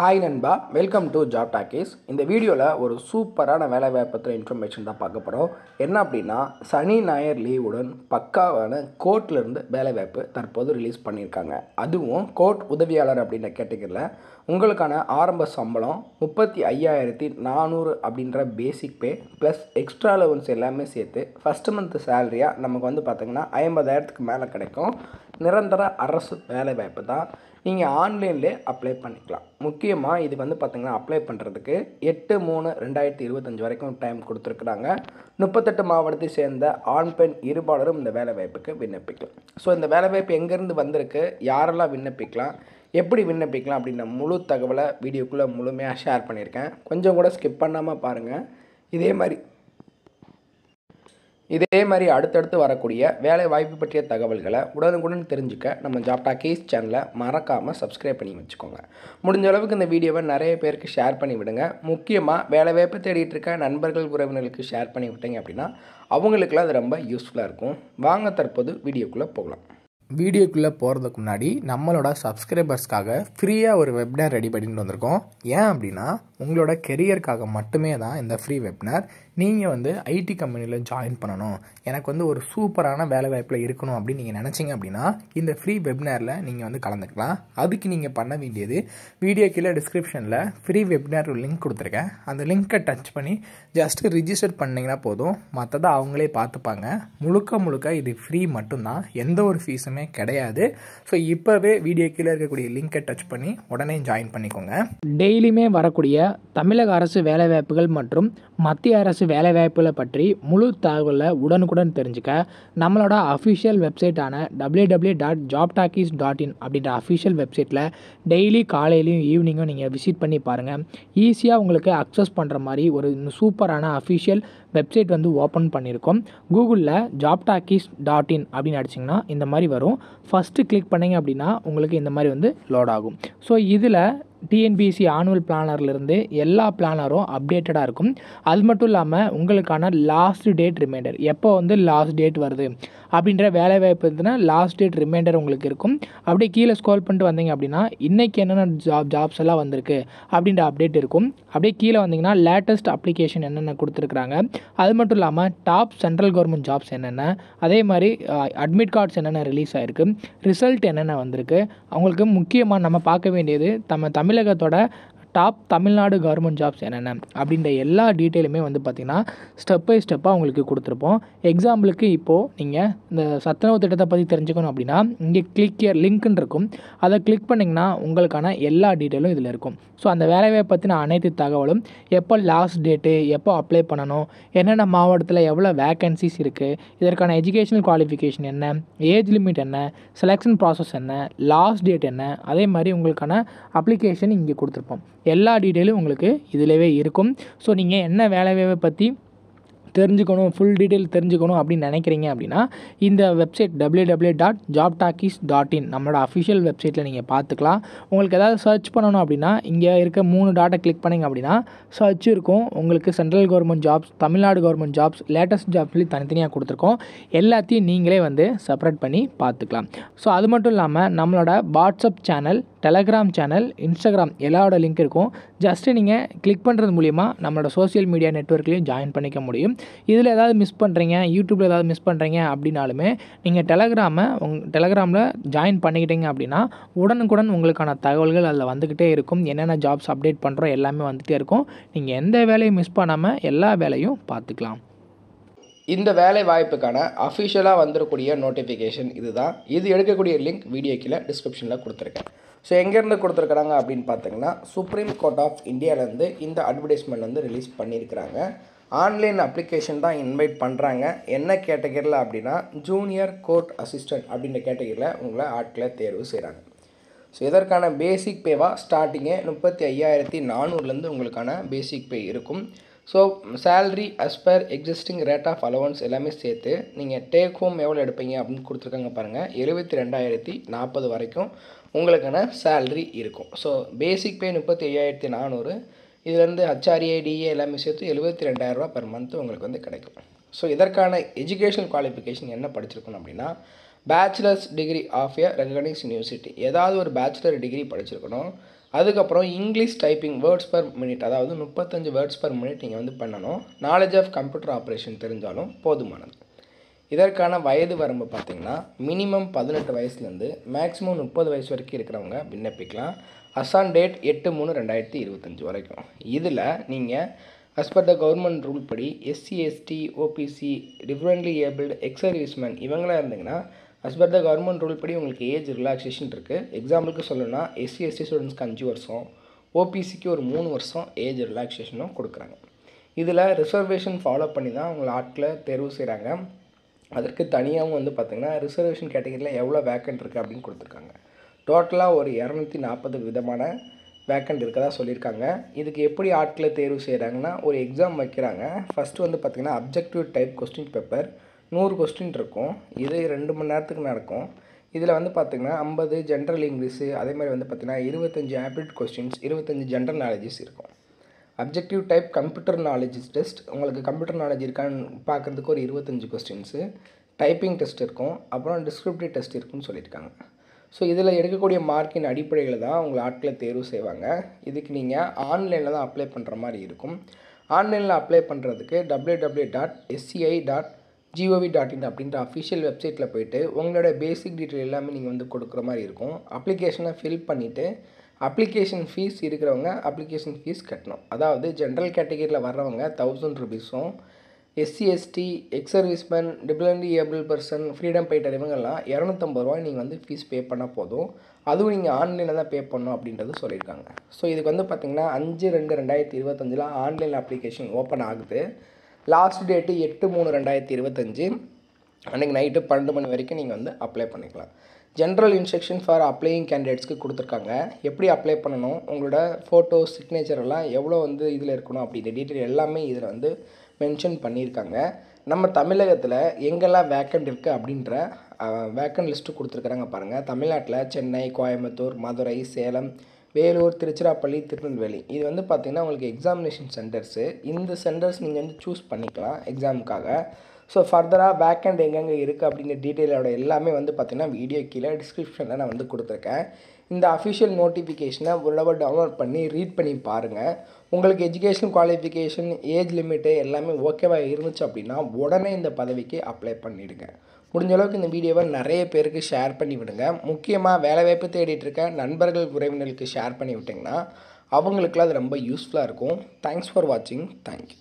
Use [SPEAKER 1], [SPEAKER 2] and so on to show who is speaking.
[SPEAKER 1] Hi நண்பா, welcome to job talkies. இந்த வீடியோவில் ஒரு சூப்பரான வேலைவாய்ப்பு பற்றின இன்ஃபர்மேஷன் தான் பார்க்க போகிறோம். என்ன அப்படின்னா, சனி ஞாயிறு லீவுடன் பக்காவான கோர்ட்லேருந்து வேலைவாய்ப்பு தற்போது ரிலீஸ் பண்ணியிருக்காங்க. அதுவும் கோர்ட் உதவியாளர் அப்படின்ற கேட்டகரியில் உங்களுக்கான ஆரம்ப சம்பளம் 35,400 அப்படின்ற பேசிக் பே ப்ளஸ் எக்ஸ்ட்ரா அலவன்ஸ் எல்லாமே சேர்த்து ஃபஸ்ட்டு மந்த் சேலரியாக நமக்கு வந்து பார்த்திங்கன்னா 50,000க்கு மேலே கிடைக்கும். நிரந்தர அரசு வேலைவாய்ப்பு தான். நீங்கள் ஆன்லைன்லேயே அப்ளை பண்ணிக்கலாம். முக்கியமாக இதுக்கு வந்து பார்த்திங்கன்னா அப்ளை பண்ணுறதுக்கு 8/3/2025 வரைக்கும் டைம் கொடுத்துருக்குறாங்க. 38 மாவட்டத்தை சேர்ந்த ஆண் பெண் இருபாலரும் இந்த வேலைவாய்ப்புக்கு விண்ணப்பிக்கலாம். ஸோ இந்த வேலைவாய்ப்பு எங்கேருந்து வந்திருக்கு, யாரெல்லாம் விண்ணப்பிக்கலாம், எப்படி விண்ணப்பிக்கலாம் அப்படின்ற முழு தகவலை வீடியோக்குள்ளே முழுமையாக ஷேர் பண்ணியிருக்கேன். கொஞ்சம் கூட ஸ்கிப் பண்ணாமல் பாருங்கள். இதே மாதிரி அடுத்தடுத்து வரக்கூடிய வேலை வாய்ப்பு பற்றிய தகவல்களை உடனுக்குடன் தெரிஞ்சுக்க நம்ம ஜாப் டாக்கீஸ் சேனலை மறக்காமல் சப்ஸ்கிரைப் பண்ணி வச்சுக்கோங்க. முடிஞ்ச அளவுக்கு இந்த வீடியோவை நிறைய பேருக்கு ஷேர் பண்ணி விடுங்க. முக்கியமாக வேலை வாய்ப்பு தேடிட்டு இருக்க நண்பர்கள் உறவினர்களுக்கு ஷேர் பண்ணி விட்டீங்க அப்படின்னா அவங்களுக்குலாம் அது ரொம்ப யூஸ்ஃபுல்லாக இருக்கும். வாங்க தற்போது வீடியோக்குள்ளே போகலாம். வீடியோக்குள்ளே போகிறதுக்கு முன்னாடி நம்மளோட சப்ஸ்கிரைபர்ஸ்க்காக ஃப்ரீயாக ஒரு வெப்னார் ரெடி பண்ணிட்டு வந்திருக்கோம். ஏன் அப்படின்னா, உங்களோட கெரியருக்காக மட்டுமே தான் இந்த ஃப்ரீ வெப்னார். நீங்கள் வந்து ஐடி கம்பெனியில் ஜாயின் பண்ணணும், எனக்கு வந்து ஒரு சூப்பரான வேலைவாய்ப்பில் இருக்கணும் அப்படின்னு நீங்கள் நினச்சிங்க அப்படின்னா இந்த ஃப்ரீ வெப்னாரில் நீங்கள் வந்து கலந்துக்கலாம். அதுக்கு நீங்கள் பண்ண வேண்டியது, வீடியோ கீழே டிஸ்கிரிப்ஷனில் ஃப்ரீ வெப்னார் ஒரு லிங்க் கொடுத்துருக்கேன். அந்த லிங்க்கை டச் பண்ணி ஜஸ்ட்டு ரிஜிஸ்டர் பண்ணிங்கன்னா போதும். மற்றதை அவங்களே பார்த்துப்பாங்க. முழுக்க இது ஃப்ரீ மட்டும்தான், எந்த ஒரு ஃபீஸுமே கிடையாது. ஸோ இப்போவே வீடியோ கீழே இருக்கக்கூடிய லிங்கை டச் பண்ணி உடனே ஜாயின் பண்ணிக்கோங்க. டெய்லியுமே வரக்கூடிய தமிழக அரசு வேலைவாய்ப்புகள் மற்றும் மத்திய அரசு வேலைவாய்ப்புகளை பற்றி முழு தகவலை உடனுக்குடன் தெரிஞ்சுக்க நம்மளோட அஃபிஷியல் வெப்சைட்டான www.jobtalkies.in அப்படின்ற அஃபிஷியல் வெப்சைட்டில் டெய்லி காலையிலையும் ஈவினிங்கும் நீங்கள் விசிட் பண்ணி பாருங்கள். ஈஸியாக உங்களுக்கு அக்சஸ் பண்ணுற மாதிரி ஒரு சூப்பரான அஃபிஷியல் வெப்சைட் வந்து ஓப்பன் பண்ணியிருக்கோம். கூகுளில் jobtalkies.in அப்படின்னு அடிச்சிங்கன்னா இந்த மாதிரி வரும். ஃபஸ்ட்டு கிளிக் பண்ணிங்க அப்படின்னா உங்களுக்கு இந்த மாதிரி வந்து லோட் ஆகும். ஸோ இதில் டிஎன்பிஎஸ்சி ஆனுவல் பிளானர்லேருந்து எல்லா பிளானரும் அப்டேட்டடாக இருக்கும். அது மட்டும் இல்லாமல் உங்களுக்கான லாஸ்ட் டேட் ரிமைண்டர், எப்போ வந்து லாஸ்ட் டேட் வருது அப்படின்ற வேலைவாய்ப்பு இருந்துன்னா லாஸ்ட் டேட் ரிமைண்டர் உங்களுக்கு இருக்கும். அப்படியே கீழே ஸ்க்ரோல் பண்ணிட்டு வந்தீங்க அப்படின்னா இன்றைக்கி என்னென்ன ஜாப்ஸ் எல்லாம் வந்திருக்கு அப்படின்ற அப்டேட் இருக்கும். அப்படியே கீழே வந்தீங்கன்னா லேட்டஸ்ட் அப்ளிகேஷன் என்னென்ன கொடுத்துருக்குறாங்க, அது மட்டும் இல்லாமல் டாப் சென்ட்ரல் கவர்மெண்ட் ஜாப்ஸ் என்னென்ன, அதே மாதிரி அட்மிட் கார்ட்ஸ் என்னென்ன ரிலீஸ் ஆகிருக்கு, ரிசல்ட் என்னென்ன வந்திருக்கு. அவங்களுக்கு முக்கியமாக நம்ம பார்க்க வேண்டியது தமிழகத்தோட டாப் தமிழ்நாடு கவர்மெண்ட் ஜாப்ஸ் என்னென்ன அப்படின்ற எல்லா டீட்டெயிலுமே வந்து பார்த்திங்கன்னா ஸ்டெப் பை ஸ்டெப்பாக உங்களுக்கு கொடுத்துருப்போம். எக்ஸாம்பிளுக்கு இப்போது நீங்கள் இந்த சத்துணவு திட்டத்தை பற்றி தெரிஞ்சுக்கணும் அப்படின்னா இங்கே கிளிக் ஹியர் லிங்க்னு இருக்கும். அதை கிளிக் பண்ணிங்கன்னா உங்களுக்கான எல்லா டீட்டெயிலும் இதில் இருக்கும். ஸோ அந்த வேலைவாய்ப்பை பற்றின அனைத்து தகவலும், எப்போ லாஸ்ட் டேட்டு, எப்போ அப்ளை பண்ணணும், என்னென்ன மாவட்டத்தில் எவ்வளோ வேக்கன்சிஸ் இருக்குது, இதற்கான எஜுகேஷனல் குவாலிஃபிகேஷன் என்ன, ஏஜ் லிமிட் என்ன, செலெக்ஷன் ப்ராசஸ் என்ன, லாஸ்ட் டேட் என்ன, அதே மாதிரி உங்களுக்கான அப்ளிகேஷன் இங்கே கொடுத்துருப்போம். எல்லா டீட்டெயிலும் உங்களுக்கு இதிலவே இருக்கும். ஸோ நீங்கள் என்ன வேலைவாய்ப்பை பற்றி தெரிஞ்சுக்கணும், ஃபுல் டீட்டெயில் தெரிஞ்சுக்கணும் அப்படின்னு நினைக்கிறீங்க அப்படின்னா இந்த வெப்சைட் www.jobtalkies.in நம்மளோட அஃபிஷியல் வெப்சைட்டில் நீங்கள் பார்த்துக்கலாம். உங்களுக்கு ஏதாவது சர்ச் பண்ணணும் அப்படின்னா இங்கே இருக்க 3 டாட்டை கிளிக் பண்ணிங்க அப்படின்னா சர்ச் இருக்கும். உங்களுக்கு central government jobs, Tamil Nadu government jobs, latest jobs சொல்லி தனித்தனியாக கொடுத்துருக்கோம். எல்லாத்தையும் நீங்களே வந்து செப்பரேட் பண்ணி பார்த்துக்கலாம். ஸோ அது மட்டும் இல்லாமல் நம்மளோட WhatsApp channel, Telegram channel, Instagram எல்லாரோட லிங்க் இருக்கும். ஜஸ்ட்டு நீங்கள் கிளிக் பண்ணுறது மூலிமா நம்மளோட சோஷியல் மீடியா நெட்வொர்க்லேயும் ஜாயின் பண்ணிக்க முடியும். இதில் ஏதாவது மிஸ் பண்ணுறீங்க, யூடியூப்பில் ஏதாவது மிஸ் பண்ணுறீங்க அப்படின்னாலுமே நீங்கள் டெலகிராமில் ஜாயின் பண்ணிக்கிட்டீங்க அப்படின்னா உடனுக்குடன் உங்களுக்கான தகவல்கள் அதில் வந்துக்கிட்டே இருக்கும். என்னென்ன ஜாப்ஸ் அப்டேட் பண்ணுறோம் எல்லாமே வந்துகிட்டே இருக்கும். நீங்கள் எந்த வேலையும் மிஸ் பண்ணாமல் எல்லா வேலையும் பார்த்துக்கலாம். இந்த வேலை வாய்ப்புக்கான அஃபிஷியலாக வந்துடக்கூடிய நோட்டிஃபிகேஷன் இதுதான். இது எடுக்கக்கூடிய லிங்க் வீடியோ கீழே டிஸ்கிரிப்ஷனில் கொடுத்துருக்கேன். ஸோ எங்கேருந்து கொடுத்துருக்குறாங்க அப்படின்னு பார்த்தீங்கன்னா சுப்ரீம் கோர்ட் ஆஃப் இந்தியாவிலேருந்து இந்த அட்வர்டைஸ்மெண்ட் வந்து ரிலீஸ் பண்ணியிருக்கிறாங்க. ஆன்லைன் அப்ளிகேஷன் தான் இன்வைட் பண்ணுறாங்க. என்ன கேட்டகரியில் அப்படின்னா ஜூனியர் கோர்ட் அசிஸ்டன்ட் அப்படின்ற கேட்டகரியில் உங்களை ஆட்களை தேர்வு செய்கிறாங்க. ஸோ இதற்கான பேசிக் பேவாக ஸ்டார்டிங்கே 35,400 உங்களுக்கான பேசிக் பே இருக்கும். So salary as per existing rate of allowance எல்லாமே சேர்த்து நீங்கள் டேக் ஹோம் எவ்வளோ எடுப்பீங்க அப்படின்னு கொடுத்துருக்காங்க பாருங்கள். 72,040 வரைக்கும் உங்களுக்கான சேல்ரி இருக்கும். ஸோ பேசிக் பே 35,400, இதுலேருந்து ஹச்ஆர்ஏ, டிஏ எல்லாமே சேர்த்து 72,000 ரூபா பெர் மந்த் உங்களுக்கு வந்து கிடைக்கும். ஸோ இதற்கான எஜுகேஷனல் குவாலிஃபிகேஷன் என்ன படிச்சிருக்கணும் அப்படின்னா
[SPEAKER 2] bachelors degree of a recognised university, ஏதாவது ஒரு பேச்சுலர் டிகிரி படிச்சிருக்கணும். அதுக்கப்புறம் English typing words per minute, அதாவது 35 வேர்ட்ஸ் பர் மினிட் நீங்கள் வந்து பண்ணணும். நாலேஜ் ஆஃப் கம்ப்யூட்டர் ஆப்ரேஷன் தெரிஞ்சாலும் போதுமானது. இதற்கான வயது வரம்பு பார்த்திங்கன்னா மினிமம் 18 வயசுலேருந்து மேக்ஸிமம் 30 வயசு வரைக்கும் இருக்கிறவங்க விண்ணப்பிக்கலாம். அசான் டேட் 8/3/2025 வரைக்கும். இதில் நீங்கள் as per the government rule படி SC ST OBC differently abled ex serviceman இவங்களாம் இருந்தீங்கன்னா as per the government rule படி உங்களுக்கு ஏஜ் ரிலாக்ஸேஷன் இருக்குது. எக்ஸாம்பிளுக்கு சொல்லணும்னா எஸ்சி எஸ்டி ஸ்டூடெண்ட்ஸ்க்கு 5 வருஷம், ஓபிசிக்கு ஒரு 3 வருஷம் ஏஜ் ரிலாக்ஸேஷனும் கொடுக்குறாங்க. இதில் ரிசர்வேஷன் ஃபாலோ பண்ணி தான் உங்களை ஆட்களை தேர்வு செய்கிறாங்க. அதற்கு தனியாகவும் வந்து பார்த்திங்கன்னா ரிசர்வேஷன் கேட்டகரியில் எவ்வளோ வேக்கண்ட் இருக்குது அப்படின்னு கொடுத்துருக்காங்க. டோட்டலாக ஒரு 240 விதமான வேக்கண்ட் இருக்கதா சொல்லியிருக்காங்க. இதுக்கு எப்படி ஆட்களை தேர்வு செய்கிறாங்கன்னா ஒரு எக்ஸாம் வைக்கிறாங்க. ஃபஸ்ட்டு வந்து பார்த்திங்கன்னா objective type question paper 100 question இருக்கும். இது 2 மணி நேரத்துக்கு நடக்கும். இதில் வந்து பார்த்திங்கன்னா 50 ஜென்ரல் இங்கிலீஷு, அதேமாதிரி வந்து பார்த்திங்கன்னா 25 ஆப்டிடியூட் கொஸ்டின்ஸ், 25 ஜென்ரல் நாலேஜஸ் இருக்கும். Objective type computer knowledge test, உங்களுக்கு கம்ப்யூட்டர் நாலேஜ் இருக்கான்னு பார்க்குறதுக்கு ஒரு 25 கொஸ்டின்ஸு, டைப்பிங் டெஸ்ட் இருக்கும், அப்புறம் டிஸ்கிரிப்டிவ் டெஸ்ட் இருக்குன்னு சொல்லியிருக்காங்க. ஸோ இதில் எடுக்கக்கூடிய மார்க்கின் அடிப்படையில் தான் உங்களை ஆட்களை தேர்வு செய்வாங்க. இதுக்கு நீங்கள் ஆன்லைனில் தான் அப்ளை பண்ணுற மாதிரி இருக்கும். ஆன்லைனில் அப்ளை பண்ணுறதுக்கு www.sci.gov.in அப்படின்ற அஃபிஷியல் வெப்சைட்டில் போய்ட்டு உங்களோட பேசிக் டீட்டெயில் எல்லாமே நீங்கள் வந்து கொடுக்குற மாதிரி இருக்கும். அப்ளிகேஷனை ஃபில் பண்ணிவிட்டு அப்ளிகேஷன் ஃபீஸ் இருக்கிறவங்க அப்ளிகேஷன் ஃபீஸ் கட்டணும். அதாவது ஜென்ரல் கேட்டகரியில் வர்றவங்க 1000 ருபீஸும், SC ST ex serviceman differently able person freedom fighter இவங்கெல்லாம் 250 ரூபாய் நீங்கள் வந்து ஃபீஸ் பே பண்ணால் போதும். அதுவும் நீங்கள் ஆன்லைனில் தான் பே பண்ணணும் அப்படின்றது சொல்லியிருக்காங்க. ஸோ இதுக்கு வந்து பார்த்திங்கன்னா 5/2/2025 ஆன்லைன் அப்ளிகேஷன் ஓப்பன் ஆகுது. லாஸ்ட் டேட்டு 8/3/2025 அன்றைக்கி நைட்டு 12 மணி வரைக்கும் நீங்கள் வந்து அப்ளை பண்ணிக்கலாம். ஜென்ரல் இன்ஸ்ட்ரக்ஷன் ஃபார் அப்ளையிங் கேண்டிடேட்ஸ்க்கு கொடுத்துருக்காங்க. எப்படி அப்ளை பண்ணணும், உங்களோட ஃபோட்டோ சிக்னேச்சர் எல்லாம் எவ்வளோ வந்து இதில் இருக்கணும் அப்படின்ற டீட்டெயில் எல்லாமே இதில் வந்து மென்ஷன் பண்ணியிருக்காங்க. நம்ம தமிழகத்தில் எங்கெல்லாம் வேக்கண்ட் இருக்குது அப்படின்ற வேக்கண்ட் லிஸ்ட்டு கொடுத்துருக்குறாங்க பாருங்கள். தமிழ்நாட்டில் சென்னை, கோயம்புத்தூர், மதுரை, சேலம், வேலூர், திருச்சிராப்பள்ளி, திருநெல்வேலி இது வந்து பார்த்திங்கன்னா உங்களுக்கு எக்ஸாமினேஷன் சென்டர்ஸு. இந்த சென்டர்ஸ் நீங்கள் வந்து சூஸ் பண்ணிக்கலாம் எக்ஸாமுக்காக. ஸோ ஃபர்தராக பேக்கெண்ட் எங்கெங்கே இருக்குது அப்படிங்கிற டீட்டெயிலோட எல்லாமே வந்து பார்த்திங்கன்னா வீடியோ கீழே டிஸ்கிரிப்ஷனில் நான் வந்து கொடுத்துருக்கேன். இந்த அஃபிஷியல் நோட்டிஃபிகேஷனை ஒரு டவுன்லோட் பண்ணி ரீட் பண்ணி பாருங்கள். உங்களுக்கு எஜுகேஷன் குவாலிஃபிகேஷன், ஏஜ் லிமிட்டு எல்லாமே ஓகேவாக இருந்துச்சு அப்படின்னா உடனே இந்த பதவிக்கு அப்ளை பண்ணிவிடுங்க. முடிஞ்ச அளவுக்கு இந்த வீடியோவை நிறைய பேருக்கு ஷேர் பண்ணி விடுங்க. முக்கியமாக வேலைவாய்ப்பு தேடிட்டு இருக்க நண்பர்கள், உறவினர்களுக்கு ஷேர் பண்ணி விட்டிங்கன்னா அவங்களுக்குலாம் அது ரொம்ப யூஸ்ஃபுல்லாக இருக்கும். தேங்க்ஸ் ஃபார் வாட்சிங். தேங்க்யூ.